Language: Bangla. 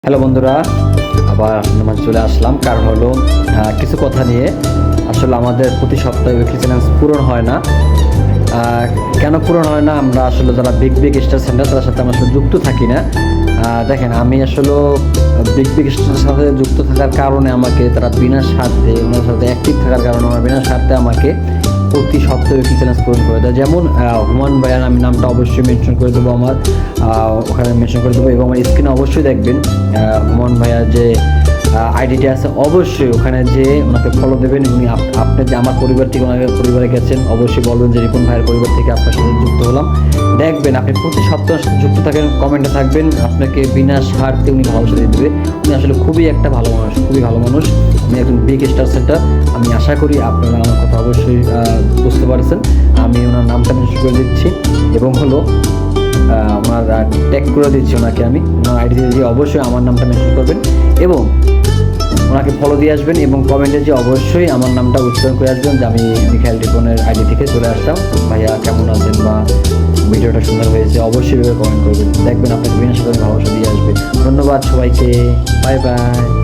হ্যালো বন্ধুরা, আবার আপনার চলে আসলাম। কারণ হলো কিছু কথা নিয়ে আসলে আমাদের প্রতি সপ্তাহে উইকলি চ্যালেঞ্জ পূরণ হয় না। কেন পূরণ হয় না? আমরা আসলে যারা বিগ বিগ স্টার সেন্টার তাদের সাথে আমরা আসলে যুক্ত থাকি না। দেখেন, আমি আসলে বিগ বিগ স্টারের সাথে যুক্ত থাকার কারণে আমাকে তারা বিনা স্বার্থে ওনার সাথে অ্যাক্টিভ থাকার কারণে আমার বিনা স্বার্থে আমাকে প্রতি সপ্তাহে উইকলি চ্যালেঞ্জ পূরণ করে দেয়। যেমন হুমান ভাইয়ার আমি নামটা অবশ্যই মেনশন করে দেবো, আমার ওখানে মেনশন করে দেবো এবং আমার স্ক্রিনে অবশ্যই দেখবেন হুমান ভাইয়ার যে আইডিটি আছে, অবশ্যই ওখানে যে ওনাকে ফলো দেবেন। উনি আপনি যে আমার পরিবার থেকে ওনাকে পরিবারে গেছেন, অবশ্যই বলবেন যে রিপন ভাইয়ের পরিবার থেকে আপনার সাথে যুক্ত হলাম। দেখবেন আপনি প্রতি সপ্তাহের সাথে যুক্ত থাকেন, কমেন্টে থাকবেন, আপনাকে বিনা স্বার্থে উনি ভালোবাসা দিয়ে দেবে। উনি আসলে খুবই একটা ভালো মানুষ, খুবই ভালো মানুষ। উনি একজন বিগ স্টার সেন্টার। আমি আশা করি আপনারা আমার কথা অবশ্যই বুঝতে পারছেন। আমি ওনার নামটা মেনশন করে দিচ্ছি এবং হলো ওনার ট্যাগ করে দিচ্ছি ওনাকে। আমি ওনার আইডি দিয়ে অবশ্যই আমার নামটা মেনশন করবেন এবং ওনাকে ফলো দিয়ে আসবেন এবং কমেন্টে যে অবশ্যই আমার নামটা উচ্চারণ করে আসবেন যে আমি মিখাইল রিপনের আইডি থেকে চলে আসলাম, ভাইয়া কেমন আছেন বা ভিডিওটা সুন্দর হয়েছে, অবশ্যই কমেন্ট করবেন। দেখবেন আপনাকে বিনা সাধারণ ভালোবাসা দিয়ে আসবে। ধন্যবাদ সবাইকে, বাই বাই।